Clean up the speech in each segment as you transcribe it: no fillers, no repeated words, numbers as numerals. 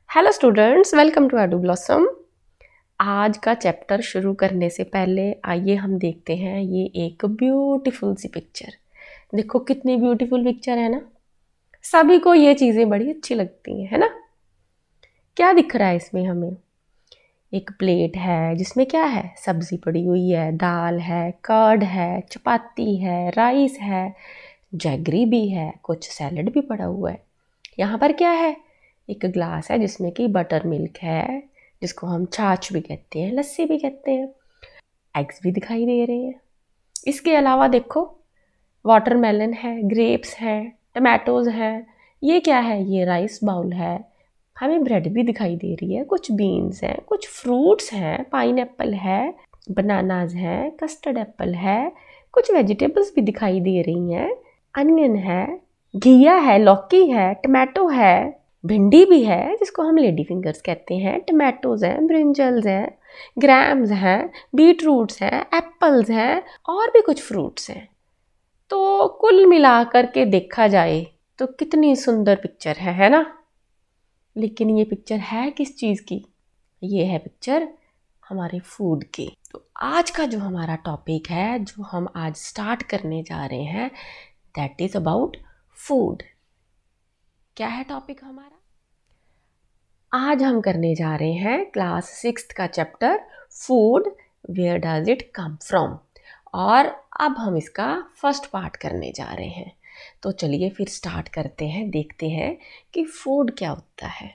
Hello students, welcome to Edu Blossom. आज का chapter शुरू करने से पहले आइए हम देखते हैं ये एक ब्यूटीफुल सी पिक्चर। देखो कितनी ब्यूटीफुल पिक्चर है ना। सभी को ये चीज़ें बड़ी अच्छी लगती हैं, है ना। क्या दिख रहा है इसमें हमें? एक प्लेट है जिसमें क्या है, सब्जी पड़ी हुई है, दाल है, कर्ड है, चपाती है, राइस है, जैगरी भी है, कुछ सैलड भी पड़ा हुआ है। यहाँ पर क्या है, एक ग्लास है जिसमें कि बटर मिल्क है, जिसको हम छाछ भी कहते हैं, लस्सी भी कहते हैं। एग्स भी दिखाई दे रहे हैं। इसके अलावा देखो, वाटरमेलन है, ग्रेप्स हैं, टमाटोज़ हैं। ये क्या है, ये राइस बाउल है। हमें ब्रेड भी दिखाई दे रही है, कुछ बीन्स हैं, कुछ फ्रूट्स हैं, पाइनएप्पल है, बनानाज हैं, कस्टर्ड एप्पल है, कुछ वेजिटेबल्स भी दिखाई दे रही हैं, अनियन है, घिया है, लौकी है, टमाटो है, भिंडी भी है जिसको हम लेडी फिंगर्स कहते हैं, टमाटोज हैं, ब्रिंजल्स हैं, ग्रैम्स हैं, बीट रूट्स हैं, एप्पल्स हैं और भी कुछ फ्रूट्स हैं। तो कुल मिला करके देखा जाए तो कितनी सुंदर पिक्चर है ना। लेकिन ये पिक्चर है किस चीज़ की? ये है पिक्चर हमारे फूड की। तो आज का जो हमारा टॉपिक है, जो हम आज स्टार्ट करने जा रहे हैं, दैट इज़ अबाउट फूड। क्या है टॉपिक हमारा? आज हम करने जा रहे हैं क्लास 6th का chapter food, where does it come from. और अब हम इसका फर्स्ट पार्ट करने जा रहे हैं। तो चलिए फिर स्टार्ट करते हैं, देखते हैं कि फूड क्या होता है।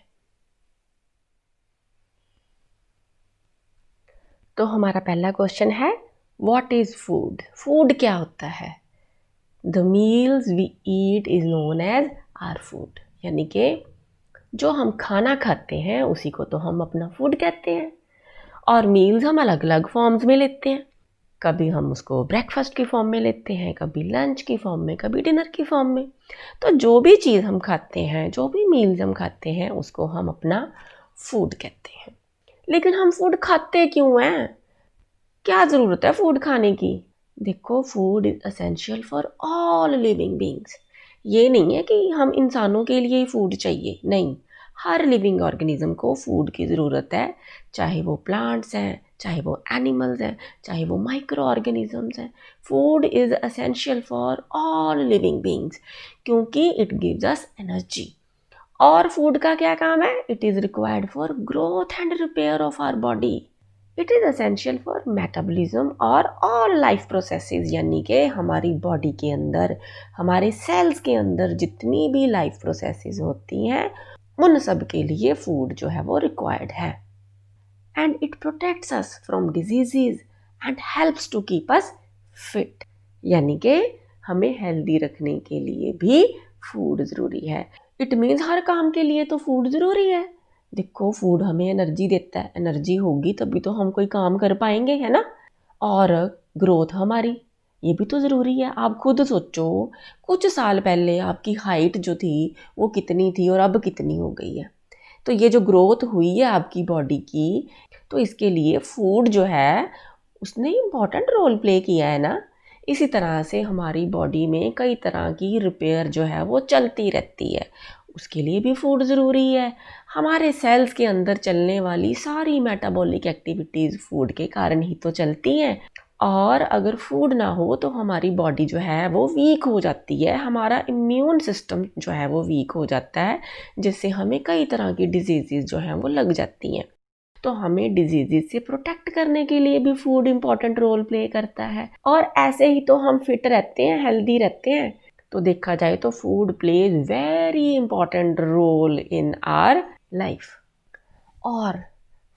तो हमारा पहला क्वेश्चन है, व्हाट इज फूड? फूड क्या होता है? The meals we eat is known as our food. यानी कि जो हम खाना खाते हैं उसी को तो हम अपना फूड कहते हैं। और मील्स हम अलग अलग फॉर्म्स में लेते हैं। कभी हम उसको ब्रेकफास्ट की फॉर्म में लेते हैं, कभी लंच की फॉर्म में, कभी डिनर की फॉर्म में। तो जो भी चीज़ हम खाते हैं, जो भी मील्स हम खाते हैं, उसको हम अपना फूड कहते हैं। लेकिन हम फूड खाते क्यों हैं? क्या ज़रूरत है फूड खाने की? देखो, food is essential for all living beings. ये नहीं है कि हम इंसानों के लिए ही फूड चाहिए, नहीं। हर लिविंग ऑर्गेनिज्म को फूड की ज़रूरत है, चाहे वो प्लांट्स हैं, चाहे वो एनिमल्स हैं, चाहे वो माइक्रो ऑर्गेनिजम्स हैं। Food is essential for all living beings, क्योंकि इट गिव्स अस एनर्जी। और फूड का क्या काम है? It is required for growth and repair of our body. It is essential for metabolism और ऑल लाइफ प्रोसेसेस। यानी कि हमारी बॉडी के अंदर, हमारे सेल्स के अंदर जितनी भी लाइफ प्रोसेसेस होती हैं, उन सब के लिए फूड जो है वो रिक्वायर्ड है। And it protects us from diseases and helps to keep us fit. यानी कि हमें हेल्दी रखने के लिए भी फूड ज़रूरी है। इट मीन्स हर काम के लिए तो फूड ज़रूरी है। देखो, फूड हमें एनर्जी देता है, एनर्जी होगी तभी तो हम कोई काम कर पाएंगे, है ना। और ग्रोथ हमारी, ये भी तो ज़रूरी है। आप खुद सोचो, कुछ साल पहले आपकी हाइट जो थी वो कितनी थी और अब कितनी हो गई है। तो ये जो ग्रोथ हुई है आपकी बॉडी की, तो इसके लिए फूड जो है उसने इम्पॉर्टेंट रोल प्ले किया है ना। इसी तरह से हमारी बॉडी में कई तरह की रिपेयर जो है वो चलती रहती है, उसके लिए भी फूड ज़रूरी है। हमारे सेल्स के अंदर चलने वाली सारी मेटाबॉलिक एक्टिविटीज़ फूड के कारण ही तो चलती हैं। और अगर फूड ना हो तो हमारी बॉडी जो है वो वीक हो जाती है, हमारा इम्यून सिस्टम जो है वो वीक हो जाता है, जिससे हमें कई तरह की डिजीज़ जो हैं वो लग जाती हैं। तो हमें डिजीज़ से प्रोटेक्ट करने के लिए भी फूड इम्पॉर्टेंट रोल प्ले करता है। और ऐसे ही तो हम फिट रहते हैं, हेल्दी रहते हैं। तो देखा जाए तो food plays very important role in our life. और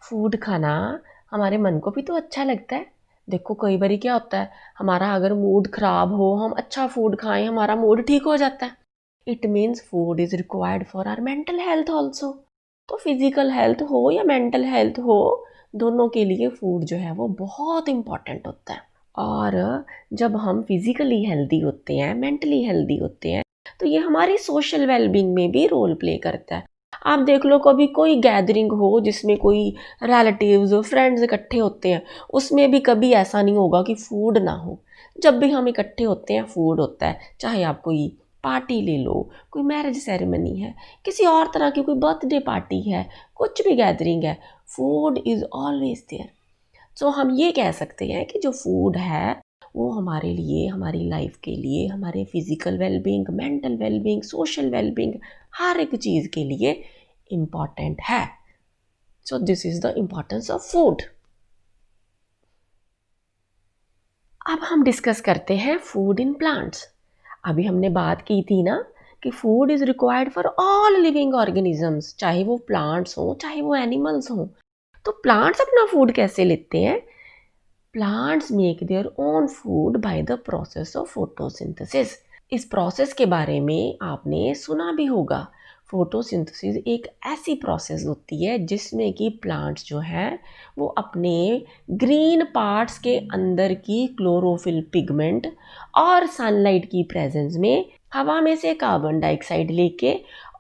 फूड खाना हमारे मन को भी तो अच्छा लगता है। देखो, कई बार क्या होता है, हमारा अगर मूड ख़राब हो, हम अच्छा फूड खाएं, हमारा मूड ठीक हो जाता है। It means food is required for our mental health also. तो फिज़िकल हेल्थ हो या मेंटल हेल्थ हो, दोनों के लिए फूड जो है वो बहुत इम्पॉर्टेंट होता है। और जब हम फिज़िकली हेल्दी होते हैं, मेंटली हेल्दी होते हैं, तो ये हमारी सोशल वेलबींग में भी रोल प्ले करता है। आप देख लो, कभी कोई गैदरिंग हो जिसमें कोई रिलेटिव्स फ्रेंड्स इकट्ठे होते हैं, उसमें भी कभी ऐसा नहीं होगा कि फूड ना हो। जब भी हम इकट्ठे होते हैं फूड होता है। चाहे आप कोई पार्टी ले लो, कोई मैरिज सेरेमनी है, किसी और तरह की कोई बर्थडे पार्टी है, कुछ भी गैदरिंग है, फूड इज़ ऑलवेज देयर। सो हम ये कह सकते हैं कि जो फूड है वो हमारे लिए, हमारी लाइफ के लिए, हमारे physical wellbeing, mental wellbeing, social wellbeing, हर एक चीज़ के लिए इम्पॉर्टेंट है। So this is the importance of food. अब हम डिस्कस करते हैं फूड इन प्लांट्स। अभी हमने बात की थी ना कि food is required for all living organisms, चाहे वो प्लांट्स हों चाहे वो एनिमल्स हों। तो प्लांट्स अपना फूड कैसे लेते हैं? Plants make their own food by the process of photosynthesis. इस प्रोसेस के बारे में आपने सुना भी होगा। फोटोसिंथेसिस एक ऐसी प्रोसेस होती है जिसमें कि प्लांट्स जो हैं वो अपने ग्रीन पार्ट्स के अंदर की क्लोरोफिल पिगमेंट और सनलाइट की प्रेजेंस में हवा में से कार्बन डाइऑक्साइड लेके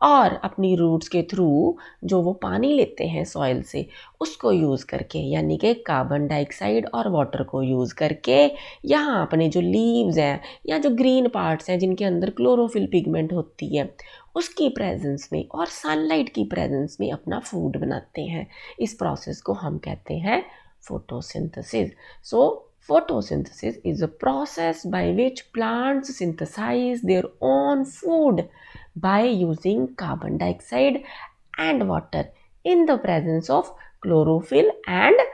और अपनी रूट्स के थ्रू जो वो पानी लेते हैं सॉइल से उसको यूज़ करके, यानी कि कार्बन डाइऑक्साइड और वाटर को यूज़ करके यहाँ अपने जो लीव्स हैं या जो ग्रीन पार्ट्स हैं जिनके अंदर क्लोरोफिल पिगमेंट होती है उसकी प्रेजेंस में और सनलाइट की प्रेजेंस में अपना फूड बनाते हैं। इस प्रोसेस को हम कहते हैं photosynthesis. So photosynthesis is a process by which plants synthesize their own food by using carbon dioxide and water in the presence of chlorophyll and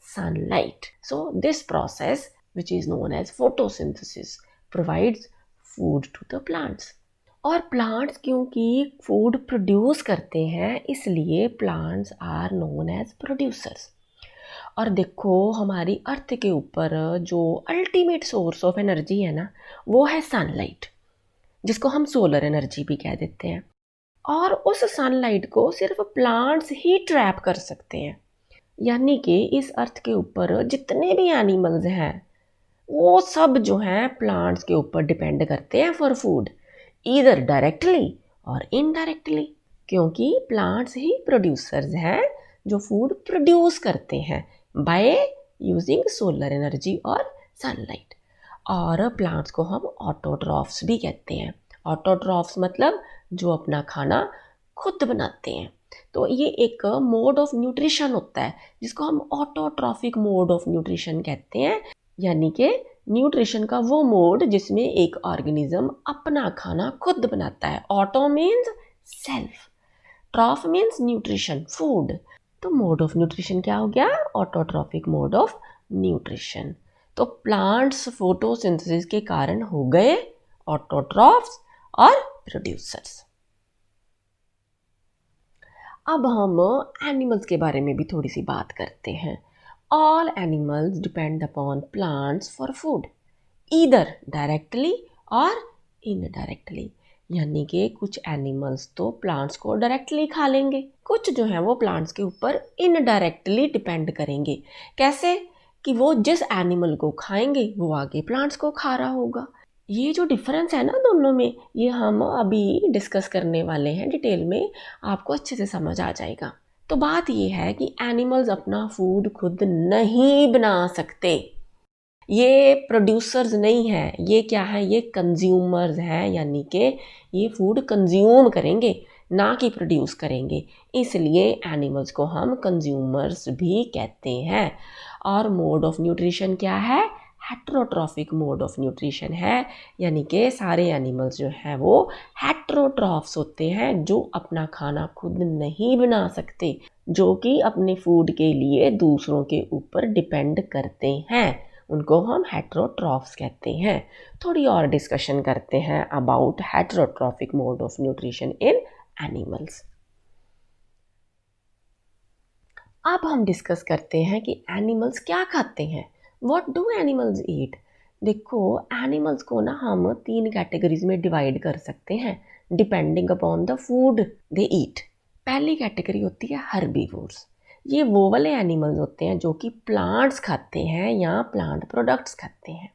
sunlight. So this process, which is known as photosynthesis, provides food to the plants. और plants क्योंकि food produce करते हैं इसलिए plants are known as producers. और देखो हमारी अर्थ के ऊपर जो अल्टीमेट सोर्स ऑफ एनर्जी है ना वो है सनलाइट, जिसको हम सोलर एनर्जी भी कह देते हैं। और उस सनलाइट को सिर्फ प्लांट्स ही ट्रैप कर सकते हैं। यानी कि इस अर्थ के ऊपर जितने भी एनिमल्स हैं वो सब जो हैं प्लांट्स के ऊपर डिपेंड करते हैं फॉर फूड, ईदर डायरेक्टली और इनडायरेक्टली, क्योंकि प्लांट्स ही प्रोड्यूसर्स हैं जो फूड प्रोड्यूस करते हैं बाय यूजिंग सोलर एनर्जी और सनलाइट। और प्लांट्स को हम ऑटोट्रॉफ्स भी कहते हैं। ऑटोट्रॉफ्स मतलब जो अपना खाना खुद बनाते हैं। तो ये एक मोड ऑफ न्यूट्रिशन होता है जिसको हम ऑटोट्रॉफिक मोड ऑफ न्यूट्रिशन कहते हैं, यानी कि न्यूट्रिशन का वो मोड जिसमें एक ऑर्गेनिज्म अपना खाना खुद बनाता है। Auto means self, ट्रॉफ means nutrition, food. तो मोड ऑफ न्यूट्रिशन क्या हो गया? Autotrophic mode of nutrition. तो प्लांट्स फोटोसिंथेसिस के कारण हो गए ऑटोट्रॉफ्स और प्रोड्यूसर्स। अब हम एनिमल्स के बारे में भी थोड़ी सी बात करते हैं। All animals depend upon plants for food, either directly और इनडायरेक्टली। यानी कि कुछ एनिमल्स तो प्लांट्स को डायरेक्टली खा लेंगे, कुछ जो है वो प्लांट्स के ऊपर इनडायरेक्टली डिपेंड करेंगे। कैसे? कि वो जिस एनिमल को खाएंगे वो आगे प्लांट्स को खा रहा होगा। ये जो डिफरेंस है ना दोनों में, ये हम अभी डिस्कस करने वाले हैं डिटेल में, आपको अच्छे से समझ आ जाएगा। तो बात ये है कि एनिमल्स अपना फूड खुद नहीं बना सकते, ये प्रोड्यूसर्स नहीं है, ये क्या है? ये कंज्यूमर्स हैं, यानी कि ये फूड कंज्यूम करेंगे ना कि प्रोड्यूस करेंगे। इसलिए एनिमल्स को हम कंज्यूमर्स भी कहते हैं। और मोड ऑफ न्यूट्रिशन क्या है? हेट्रोट्रॉफिक मोड ऑफ न्यूट्रिशन है, यानी कि सारे एनिमल्स जो हैं वो हेट्रोट्रॉफ्स होते हैं, जो अपना खाना खुद नहीं बना सकते, जो कि अपने फूड के लिए दूसरों के ऊपर डिपेंड करते हैं। उनको हम हेट्रोट्रॉफ्स कहते हैं। थोड़ी और डिस्कशन करते हैं about heterotrophic mode of nutrition in animals. अब हम डिस्कस करते हैं कि एनिमल्स क्या खाते हैं। What do animals eat? देखो एनिमल्स को ना हम 3 कैटेगरीज में डिवाइड कर सकते हैं डिपेंडिंग अपॉन द फूड दे ईट। पहली कैटेगरी होती है हर्बीवोर्स। ये वो वाले एनिमल्स होते हैं जो कि प्लांट्स खाते हैं या प्लांट प्रोडक्ट्स खाते हैं,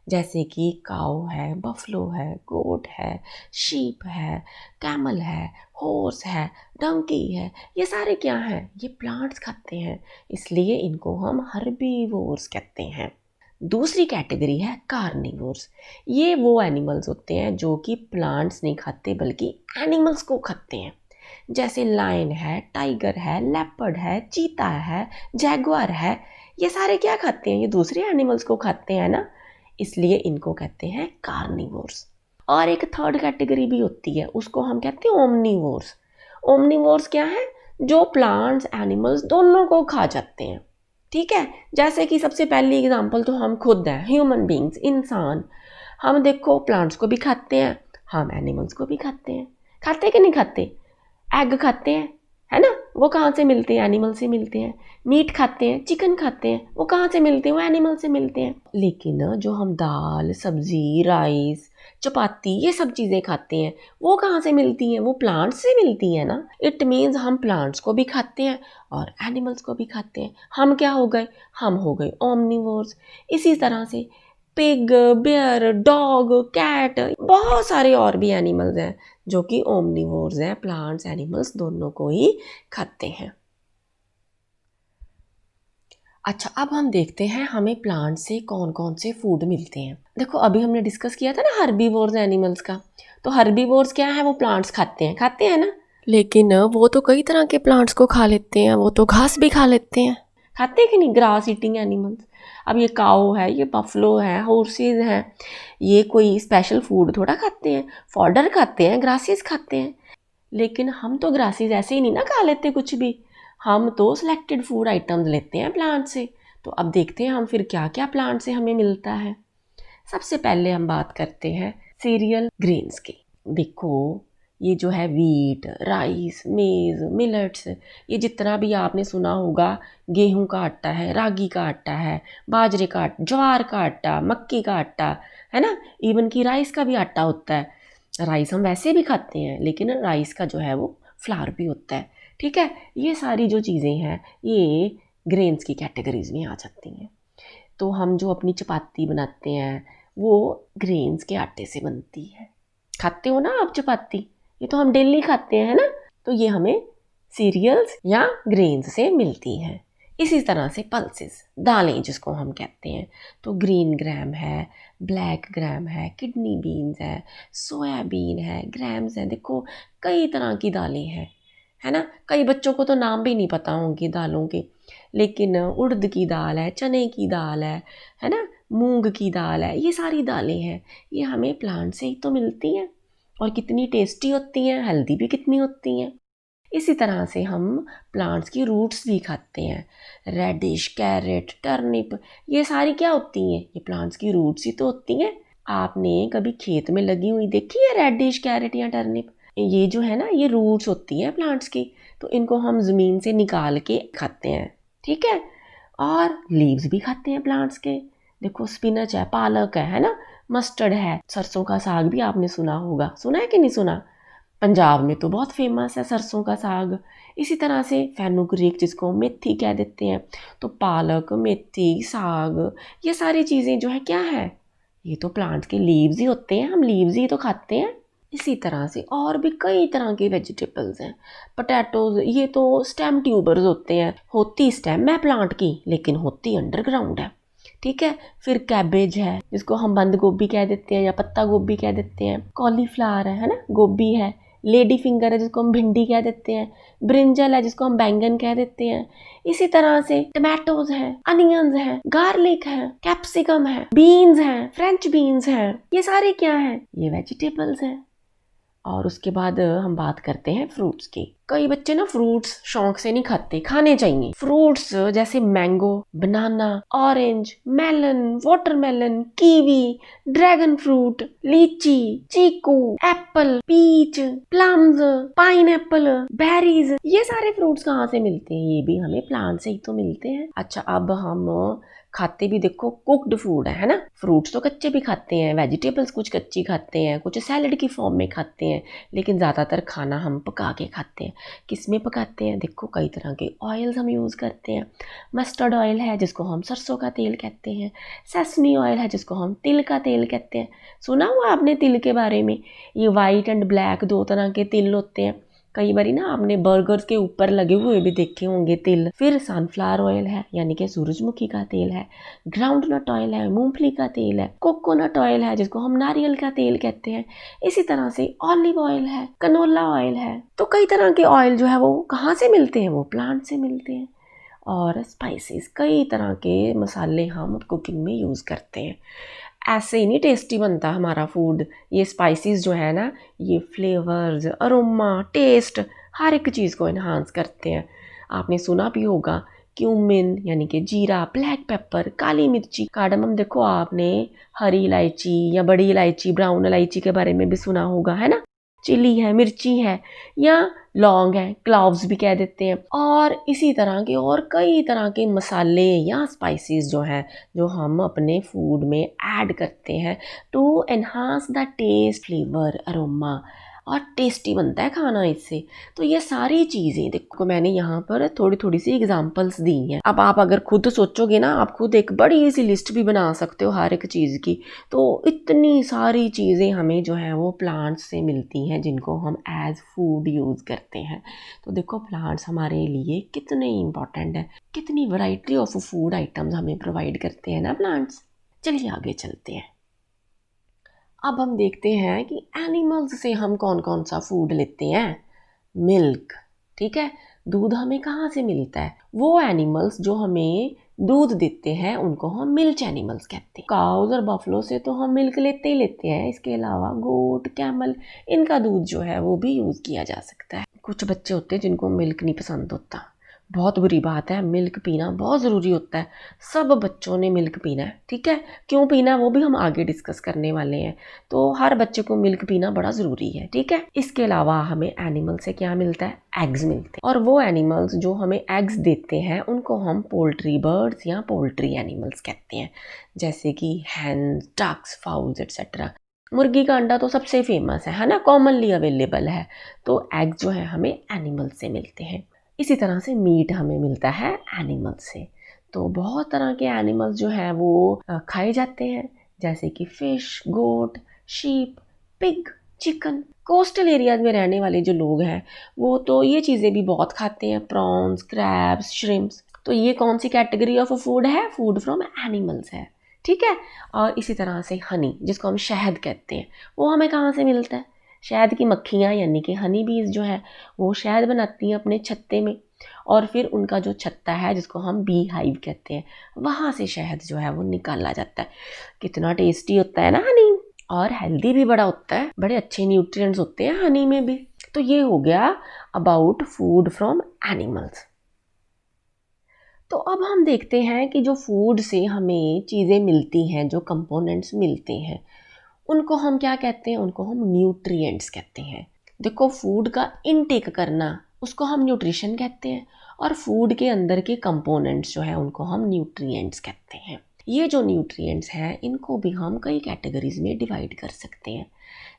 जैसे कि काऊ है, बफलो है, गोट है, शीप है, कैमल है, हॉर्स है, डंकी है। ये सारे क्या हैं? ये प्लांट्स खाते हैं, इसलिए इनको हम हर्बीवोर्स कहते हैं। दूसरी कैटेगरी है कार्निवोर्स। ये वो एनिमल्स होते हैं जो कि प्लांट्स नहीं खाते बल्कि एनिमल्स को खाते हैं, जैसे लायन है, टाइगर है, लेपर्ड है, चीता है, जैगुआर है। ये सारे क्या खाते हैं? ये दूसरे एनिमल्स को खाते हैं ना, इसलिए इनको कहते हैं कार्निवोर्स। और एक थर्ड कैटेगरी भी होती है, उसको हम कहते हैं ओमनीवोर्स। ओमनीवोर्स क्या है? जो प्लांट्स एनिमल्स दोनों को खा जाते हैं। ठीक है, जैसे कि सबसे पहली एग्जांपल तो हम खुद हैं, ह्यूमन बींग्स, इंसान। हम देखो प्लांट्स को भी खाते हैं, हम एनिमल्स को भी खाते हैं। खाते कि नहीं खाते? एग खाते हैं, है ना, वो कहाँ से मिलते हैं? एनिमल से मिलते हैं। मीट खाते हैं, चिकन खाते हैं, वो कहाँ से मिलते हैं? वो एनिमल से मिलते हैं। लेकिन जो हम दाल, सब्जी, राइस, चपाती, ये सब चीज़ें खाते हैं, वो कहाँ से मिलती हैं? वो प्लांट्स से मिलती हैं ना। इट मीन्स हम प्लांट्स को भी खाते हैं और एनिमल्स को भी खाते हैं। हम क्या हो गए? हम हो गए ओमनिवोर्स। इसी तरह से पिग, बेयर, डॉग, कैट, बहुत सारे और भी एनिमल्स हैं जो कि ओमनिवोर्स हैं, प्लांट्स एनिमल्स दोनों को ही खाते हैं। अच्छा, अब हम देखते हैं हमें प्लांट से कौन कौन से फूड मिलते हैं। देखो अभी हमने डिस्कस किया था ना हर्बीवोर्स एनिमल्स का, तो हर्बीवोर्स क्या है? वो प्लांट्स खाते हैं ना। लेकिन वो तो कई तरह के प्लांट्स को खा लेते हैं, वो तो घास भी खा लेते हैं। खाते हैं कि नहीं? Grass eating animals. अब ये काऊ है, ये बफलो है, हॉर्सेज हैं, ये कोई स्पेशल फूड थोड़ा खाते हैं, फॉडर खाते हैं, ग्रासेस खाते हैं। लेकिन हम तो ग्रासेस ऐसे ही नहीं ना खा लेते कुछ भी, हम तो सिलेक्टेड फूड आइटम्स लेते हैं प्लांट से। तो अब देखते हैं हम फिर क्या क्या प्लांट से हमें मिलता है। सबसे पहले हम बात करते हैं सीरियल ग्रेन्स की। देखो ये जो है वीट, राइस, मेज, मिलेट्स, ये जितना भी आपने सुना होगा, गेहूं का आटा है, रागी का आटा है, बाजरे का आटा, ज्वार का आटा, मक्की का आटा, है ना, इवन की राइस का भी आटा होता है। राइस हम वैसे भी खाते हैं, लेकिन राइस का जो है वो फ्लावर भी होता है। ठीक है, ये सारी जो चीज़ें हैं ये ग्रेन्स की कैटेगरीज में आ जाती हैं। तो हम जो अपनी चपाती बनाते हैं वो ग्रेन्स के आटे से बनती है। खाते हो ना आप चपाती? ये तो हम डेली खाते हैं, है ना। तो ये हमें सीरियल्स या ग्रेन्स से मिलती हैं। इसी तरह से पल्सेस, दालें जिसको हम कहते हैं, तो ग्रीन ग्राम है, ब्लैक ग्राम है, किडनी बीन्स है, सोयाबीन है, ग्राम्स है। देखो कई तरह की दालें हैं, है ना। कई बच्चों को तो नाम भी नहीं पता होंगे दालों के, लेकिन उड़द की दाल है, चने की दाल है ना, मूंग की दाल है, ये सारी दालें हैं, ये हमें प्लांट से ही तो मिलती हैं। और कितनी टेस्टी होती हैं, हेल्दी भी कितनी होती हैं। इसी तरह से हम प्लांट्स की रूट्स भी खाते हैं, रेडिश, कैरेट, टर्निप, ये सारी क्या होती हैं? ये प्लांट्स की रूट्स ही तो होती हैं। आपने कभी खेत में लगी हुई देखी है रेडिश, कैरेट या टर्निप? ये जो है ना, ये रूट्स होती हैं प्लांट्स की, तो इनको हम ज़मीन से निकाल के खाते हैं। ठीक है, और लीव्स भी खाते हैं प्लांट्स के। देखो स्पिनच है, पालक है ना, मस्टर्ड है, सरसों का साग भी आपने सुना होगा, सुना है कि नहीं सुना? पंजाब में तो बहुत फेमस है सरसों का साग। इसी तरह से फेनुग्रीक जिसको मेथी कह देते हैं, तो पालक, मेथी, साग, ये सारी चीज़ें जो है क्या है? ये तो प्लांट के लीव्स ही होते हैं, हम लीव्स ही तो खाते हैं। इसी तरह से और भी कई तरह के वेजिटेबल्स हैं। पोटैटोज, ये तो स्टेम ट्यूबर्स होते हैं, होती स्टेम है प्लांट की लेकिन होती अंडरग्राउंड है। ठीक है, फिर कैबेज है जिसको हम बंद गोभी कह देते हैं या पत्ता गोभी कह देते हैं, कॉलीफ्लावर है ना, गोभी है, लेडी फिंगर है जिसको हम भिंडी कह देते हैं, ब्रिंजल है जिसको हम बैंगन कह देते हैं। इसी तरह से टमाटोज हैं, अनियंस हैं, गार्लिक है, कैप्सिकम है, बीन्स हैं, फ्रेंच बीन्स हैं, ये सारे क्या हैं? ये वेजिटेबल्स हैं। और उसके बाद हम बात करते हैं फ्रूट्स की। कई बच्चे ना फ्रूट्स शौक से नहीं खाते, खाने चाहिए फ्रूट्स, जैसे mango, banana, orange, melon, watermelon, kiwi, dragon fruit, lychee, chikoo, apple, peach, plums, pineapple, berries, ये सारे फ्रूट्स कहाँ से मिलते हैं? ये भी हमें प्लांट से ही तो मिलते हैं। अच्छा, अब हम खाते भी देखो कुक्ड फूड है ना। फ्रूट्स तो कच्चे भी खाते हैं, वेजिटेबल्स कुछ कच्ची खाते हैं, कुछ सैलड की फॉर्म में खाते हैं, लेकिन ज़्यादातर खाना हम पका के खाते हैं। किस में पकाते हैं? देखो कई तरह के ऑयल्स हम यूज़ करते हैं। मस्टर्ड ऑयल है जिसको हम सरसों का तेल कहते हैं, सेसमी ऑयल है जिसको हम तिल का तेल कहते हैं। सुना हुआ आपने तिल के बारे में? ये वाइट एंड ब्लैक दो तरह के तिल होते हैं, कई बारी ना आपने बर्गर्स के ऊपर लगे हुए भी देखे होंगे तिल। फिर सनफ्लावर ऑयल है यानी कि सूरजमुखी का तेल है, ग्राउंडनट ऑयल है, मूंगफली का तेल है, कोकोनट ऑयल है जिसको हम नारियल का तेल कहते हैं, इसी तरह से ऑलिव ऑयल है, कनोला ऑयल है। तो कई तरह के ऑयल जो है वो कहाँ से मिलते हैं, वो प्लांट से मिलते हैं। और स्पाइसेस, कई तरह के मसाले हम कुकिंग में यूज़ करते हैं। ऐसे ही नहीं टेस्टी बनता हमारा फूड, ये स्पाइसेस जो है ना, ये फ्लेवर्स, अरोमा, टेस्ट, हर एक चीज़ को इन्हांस करते हैं। आपने सुना भी होगा क्यूमिन यानी कि जीरा, ब्लैक पेपर, काली मिर्ची, कार्डमम। देखो आपने हरी इलायची या बड़ी इलायची, ब्राउन इलायची के बारे में भी सुना होगा, है ना। चिली है, मिर्ची है, या लौंग है, क्लॉव्स भी कह देते हैं। और इसी तरह के और कई तरह के मसाले या स्पाइसेस जो हैं, जो हम अपने फूड में ऐड करते हैं to enhance the taste, flavour, aroma, और टेस्टी बनता है खाना इससे। तो ये सारी चीज़ें देखो मैंने यहाँ पर थोड़ी थोड़ी सी एग्जांपल्स दी हैं। अब आप अगर खुद सोचोगे ना, आप खुद एक बड़ी सी लिस्ट भी बना सकते हो हर एक चीज़ की। तो इतनी सारी चीज़ें हमें जो है वो प्लांट्स से मिलती हैं जिनको हम एज फूड यूज़ करते हैं। तो देखो प्लांट्स हमारे लिए कितने इंपॉर्टेंट है, कितनी वैरायटी ऑफ फूड आइटम्स हमें प्रोवाइड करते हैं ना प्लांट्स। चलिए आगे चलते हैं। अब हम देखते हैं कि एनिमल्स से हम कौन कौन सा फूड लेते हैं। मिल्क, ठीक है। दूध हमें कहाँ से मिलता है, वो एनिमल्स जो हमें दूध देते हैं उनको हम मिल्क एनिमल्स कहते हैं। काउज और बफलो से तो हम मिल्क लेते ही लेते हैं, इसके अलावा गोट, कैमल, इनका दूध जो है वो भी यूज़ किया जा सकता है। कुछ बच्चे होते हैं जिनको मिल्क नहीं पसंद होता, बहुत बुरी बात है। मिल्क पीना बहुत ज़रूरी होता है, सब बच्चों ने मिल्क पीना है, ठीक है। क्यों पीना है वो भी हम आगे डिस्कस करने वाले हैं। तो हर बच्चे को मिल्क पीना बड़ा ज़रूरी है, ठीक है। इसके अलावा हमें एनिमल से क्या मिलता है, एग्स मिलते हैं। और वो एनिमल्स जो हमें एग्स देते हैं उनको हम पोल्ट्री बर्ड्स या पोल्ट्री एनिमल्स कहते हैं, जैसे कि हैंस, डक्स, फाउल्स एट्सेट्रा। मुर्गी का अंडा तो सबसे फेमस है ना, कॉमनली अवेलेबल है। तो एग्स जो है हमें एनिमल से मिलते हैं। इसी तरह से मीट हमें मिलता है एनिमल से। तो बहुत तरह के एनिमल्स जो हैं वो खाए जाते हैं, जैसे कि fish, goat, sheep, pig, chicken. Coastal areas में रहने वाले जो लोग हैं वो तो ये चीज़ें भी बहुत खाते हैं, प्रॉन्स, क्रैब्स, श्रिम्प्स। तो ये कौन सी कैटेगरी ऑफ फूड है, फूड फ्रॉम एनिमल्स है, ठीक है। और इसी तरह से हनी, जिसको हम शहद कहते हैं, वो हमें कहाँ से मिलता है। शहद की मक्खियाँ यानी कि हनी बीज जो है वो शहद बनाती हैं अपने छत्ते में, और फिर उनका जो छत्ता है जिसको हम बी हाइव कहते हैं, वहाँ से शहद जो है वो निकाला जाता है। कितना टेस्टी होता है ना हनी, और हेल्दी भी बड़ा होता है, बड़े अच्छे न्यूट्रिएंट्स होते हैं हनी में भी। तो ये हो गया अबाउट फूड फ्रॉम एनिमल्स। तो अब हम देखते हैं कि जो फूड से हमें चीज़ें मिलती हैं, जो कंपोनेंट्स मिलते हैं, उनको हम क्या कहते हैं, उनको हम न्यूट्रिएंट्स कहते हैं। देखो फूड का इनटेक करना उसको हम न्यूट्रिशन कहते हैं, और फूड के अंदर के कंपोनेंट्स जो है उनको हम न्यूट्रिएंट्स कहते हैं। ये जो न्यूट्रिएंट्स हैं इनको भी हम कई कैटेगरीज में डिवाइड कर सकते हैं,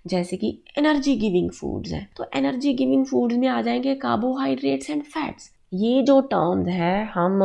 जैसे कि एनर्जी गिविंग फूड्स हैं। तो एनर्जी गिविंग फूड्स में आ जाएंगे कार्बोहाइड्रेट्स एंड फैट्स। ये जो टर्म्स हैं हम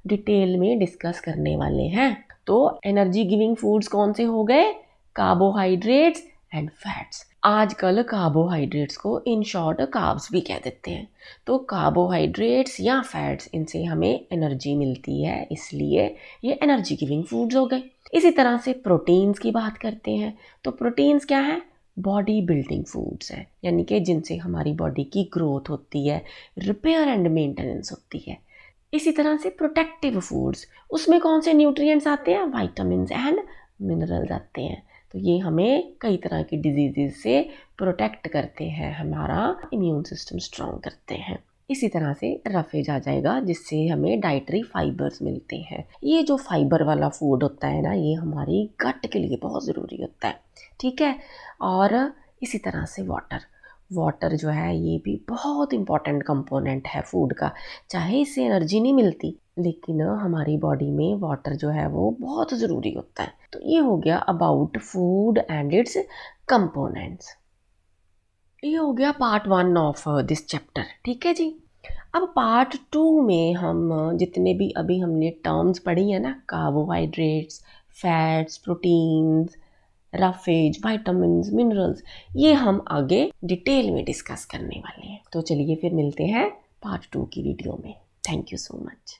डिटेल में डिस्कस करने वाले हैं। तो एनर्जी गिविंग फूड्स कौन से हो गए, कार्बोहाइड्रेट्स एंड फैट्स। आजकल कार्बोहाइड्रेट्स को इन शॉर्ट कार्ब्स भी कह देते हैं। तो कार्बोहाइड्रेट्स या फैट्स, इनसे हमें एनर्जी मिलती है, इसलिए ये एनर्जी गिविंग फूड्स हो गए। इसी तरह से प्रोटीन्स की बात करते हैं। तो प्रोटीन्स क्या है, बॉडी बिल्डिंग फूड्स है, यानी कि जिनसे हमारी बॉडी की ग्रोथ होती है, रिपेयर एंड मेंटेनेंस होती है। इसी तरह से प्रोटेक्टिव फूड्स, उसमें कौन से न्यूट्रिएंट्स आते हैं, विटामिन्स एंड मिनरल्स आते हैं। तो ये हमें कई तरह की डिजीजेज से प्रोटेक्ट करते हैं, हमारा इम्यून सिस्टम स्ट्रॉन्ग करते हैं। इसी तरह से रफेज आ जाएगा, जिससे हमें डाइटरी फाइबर्स मिलते हैं। ये जो फाइबर वाला फूड होता है ना, ये हमारी गट के लिए बहुत ज़रूरी होता है, ठीक है। और इसी तरह से वाटर जो है ये भी बहुत इंपॉर्टेंट कंपोनेंट है फूड का। चाहे इससे एनर्जी नहीं मिलती, लेकिन हमारी बॉडी में वाटर जो है वो बहुत ज़रूरी होता है। तो ये हो गया about food and it's components. ये हो गया पार्ट 1 ऑफ दिस चैप्टर, ठीक है जी। अब पार्ट 2 में हम जितने भी अभी हमने टर्म्स पढ़ी है ना, carbohydrates, fats, proteins, roughage, vitamins, minerals, ये हम आगे डिटेल में डिस्कस करने वाले हैं। तो चलिए फिर मिलते हैं पार्ट 2 की वीडियो में। Thank you so much.